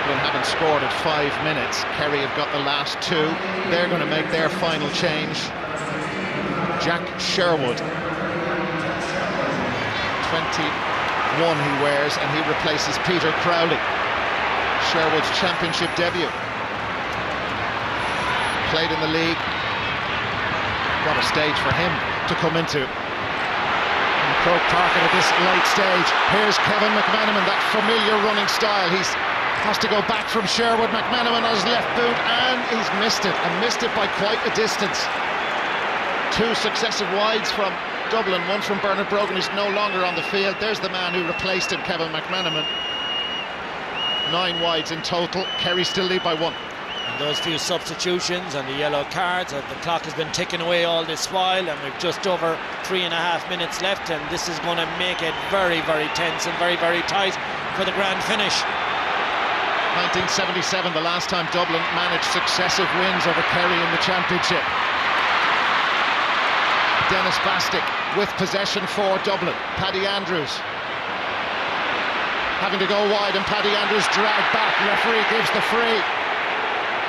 Dublin haven't scored at 5 minutes. Kerry have got the last 2. They're going to make their final change. Jack Sherwood, 21 he wears, and he replaces Peter Crowley. Sherwood's championship debut. Played in the league. What a stage for him to come into. In Croke Park at this late stage. Here's Kevin McManaman, that familiar running style. He has to go back from Sherwood. McManaman on his left boot, and he's missed it, and missed it by quite a distance. 2 successive wides from Dublin, one from Bernard Brogan, who's no longer on the field. There's the man who replaced him, Kevin McManaman. 9 wides in total. Kerry still lead by 1. And those few substitutions and the yellow cards, the clock has been ticking away all this while, and we've just over 3.5 minutes left, and this is going to make it very, very tense and very, very tight for the grand finish. 1977, the last time Dublin managed successive wins over Kerry in the championship. Dennis Bastick with possession for Dublin. Paddy Andrews having to go wide, and Paddy Andrews dragged back. Referee gives the free.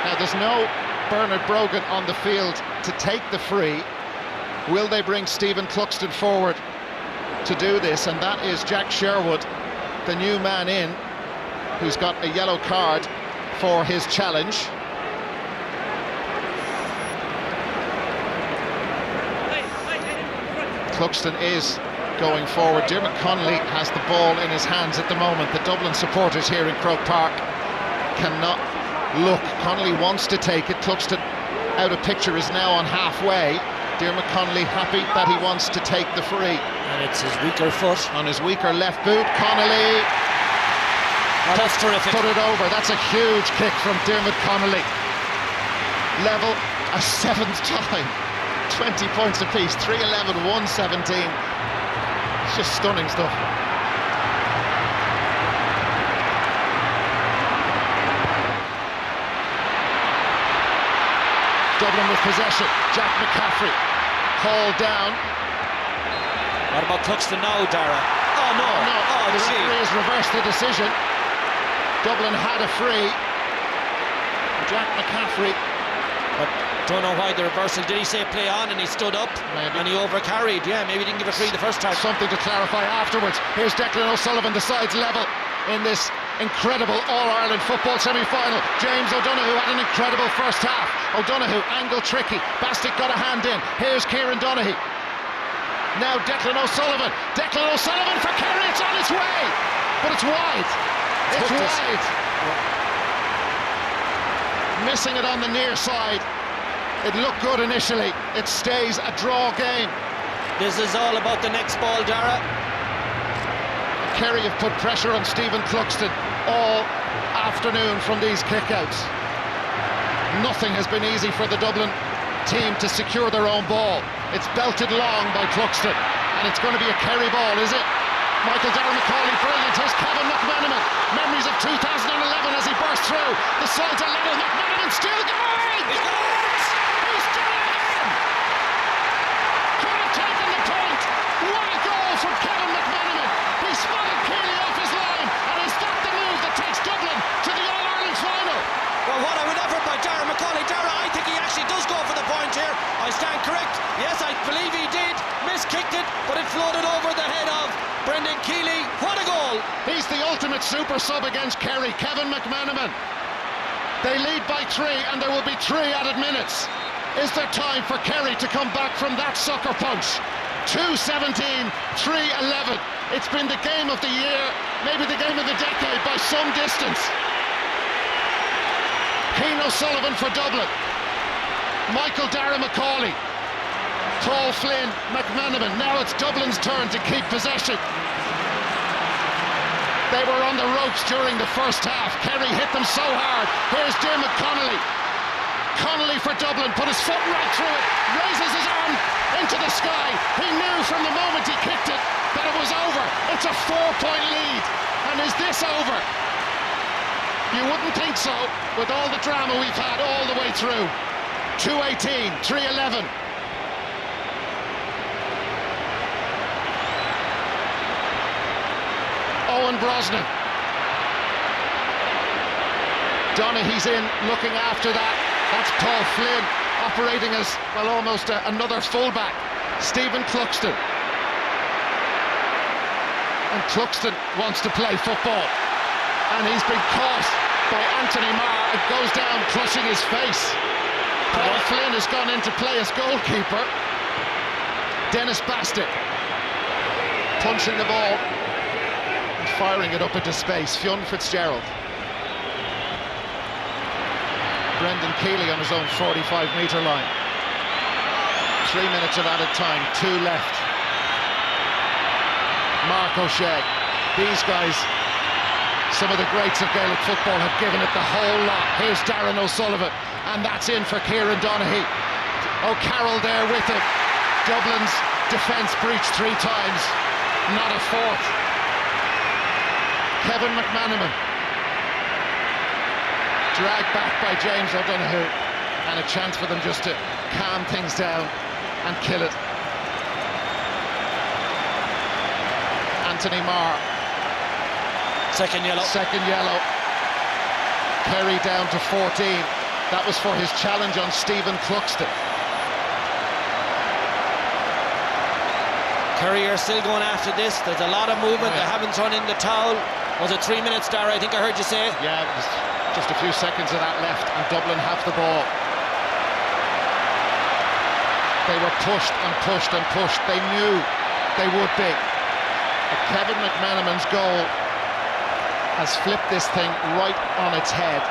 Now there's no Bernard Brogan on the field to take the free. Will they bring Stephen Cluxton forward to do this? And that is Jack Sherwood, the new man in, who's got a yellow card for his challenge. Cluxton is going forward. Dermot Connolly has the ball in his hands at the moment. The Dublin supporters here in Croke Park cannot look. Connolly wants to take it. Cluxton out of picture, is now on halfway. Dermot Connolly happy that he wants to take the free. And it's his weaker foot. On his weaker left boot. Connolly. Oh, that's terrific. Put it over. That's a huge kick from Dermot Connolly. Level a 7th time. 20 points apiece. 3-11, 1-17. It's just stunning stuff. Dublin with possession. Jack McCaffrey hauled down. What about Cluxton now, Dara? Oh no! The referee has reversed the decision. Dublin had a free. Jack McCaffrey. But don't know why the reversal. Did he say play on and he stood up? Maybe. And he overcarried? Yeah, maybe he didn't give a free the first time. Something to clarify afterwards. Here's Declan O'Sullivan, the side's level in this incredible All-Ireland football semi-final. James O'Donoghue had an incredible first half. O'Donoghue, angle tricky. Bastick got a hand in. Here's Kieran Donaghy. Now Declan O'Sullivan. Declan O'Sullivan for Kerry. It's on its way, but it's wide. It's wide. Missing it on the near side. It looked good initially. It stays a draw game. This is all about the next ball, Dara. Kerry have put pressure on Stephen Cluxton all afternoon from these kickouts. Nothing has been easy for the Dublin team to secure their own ball. It's belted long by Cluxton, and it's going to be a Kerry ball, is it? Michael Darragh-Macaulay, brilliant. Here's Kevin McManaman. Memories of 2011 as he burst through. The sides are level. McManaman still going! He's done it again! Could have taken the point. What a goal from Kevin McManaman. He spotted Keely off his line, and he's got the move that takes Dublin to the All-Ireland final. Well, what a win effort by Darragh-Macaulay. Dara, I think he actually does go for the point here. I stand correct. Yes, I believe he did. Miskicked it, but it floated over the head of Brendan Keely. What a goal! He's the ultimate super sub against Kerry, Kevin McManaman. They lead by 3, and there will be 3 added minutes. Is there time for Kerry to come back from that sucker punch? 2-17, 3-11. It's been the game of the year, maybe the game of the decade by some distance. Cian O'Sullivan for Dublin. Michael Darragh-Macaulay. Paul Flynn, McManaman. Now it's Dublin's turn to keep possession. They were on the ropes during the first half. Kerry hit them so hard. Here's Dermot Connolly. Connolly for Dublin, put his foot right through it, raises his arm into the sky. He knew from the moment he kicked it that it was over. It's a 4-point lead. And is this over? You wouldn't think so, with all the drama we've had all the way through. 2-18, 3-11. Owen Brosnan. Donaghy's in, looking after that. That's Paul Flynn, operating as, well, almost another fullback. Stephen Cluxton. And Cluxton wants to play football. And he's been caught by Anthony Marr. It goes down, crushing his face. Paul Flynn has gone in to play as goalkeeper. Dennis Bastick punching the ball and firing it up into space. Fionn Fitzgerald. Brendan Keeley on his own 45-metre line. 3 minutes of added time, 2 left. Mark O'Shea. These guys, some of the greats of Gaelic football, have given it the whole lot. Here's Darren O'Sullivan, and that's in for Kieran Donaghy. O'Carroll there with him. Dublin's defence breached 3 times, not a fourth. Kevin McManaman, dragged back by James O'Donoghue, and a chance for them just to calm things down and kill it. Anthony Marr. Second yellow. Second yellow. Kerry down to 14. That was for his challenge on Stephen Cluxton. Kerry are still going after this. There's a lot of movement. They haven't thrown in the towel. Was it 3 minutes, Dara? I think I heard you say. Yeah, it was just a few seconds of that left, and Dublin have the ball. They were pushed and pushed and pushed. They knew they would be. But Kevin McManaman's goal has flipped this thing right on its head.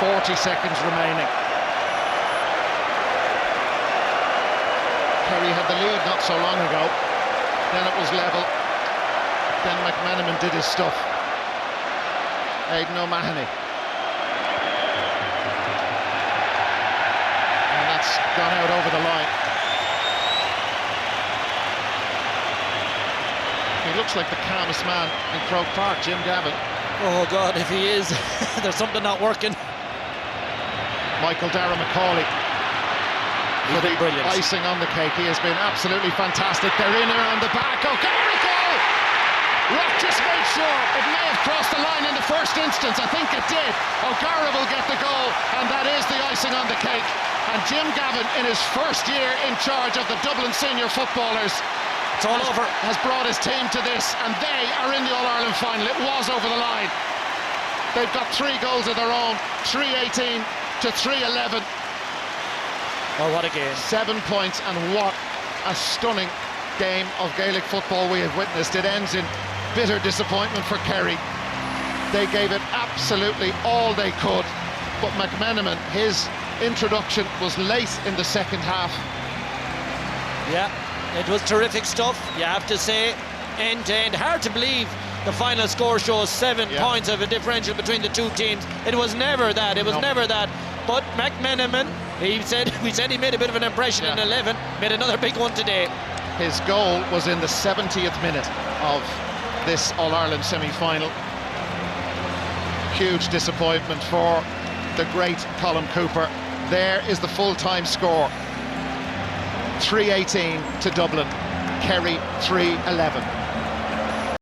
40 seconds remaining. Kerry had the lead not so long ago. Then it was level. Then McManaman did his stuff. Aidan O'Mahony. And that's gone out over the line. He looks like the calmest man in Croke Park, Jim Gavin. Oh God, if he is, there's something not working. Michael Dara McCauley. He's been brilliant. Icing on the cake. He has been absolutely fantastic. They're in around the back. O'Gara goal! Rock just made sure it may have crossed the line in the first instance. I think it did. O'Gara will get the goal, and that is the icing on the cake. And Jim Gavin, in his first year in charge of the Dublin senior footballers, it's all over. Has brought his team to this, and they are in the All-Ireland final. It was over the line. They've got 3 goals of their own, 3-18 to 3-11. Oh, what a game. 7 points, and what a stunning game of Gaelic football we have witnessed. It ends in bitter disappointment for Kerry. They gave it absolutely all they could, but McManaman, his introduction was late in the second half. Yeah, it was terrific stuff, you have to say, end to end. Hard to believe the final score shows 7 points of a differential between the two teams. It was never that, never that. But McManaman, we said he made a bit of an impression in 11, made another big one today. His goal was in the 70th minute of this All-Ireland semi-final. Huge disappointment for the great Colin Cooper. There is the full-time score. 3-18 to Dublin, Kerry 3-11.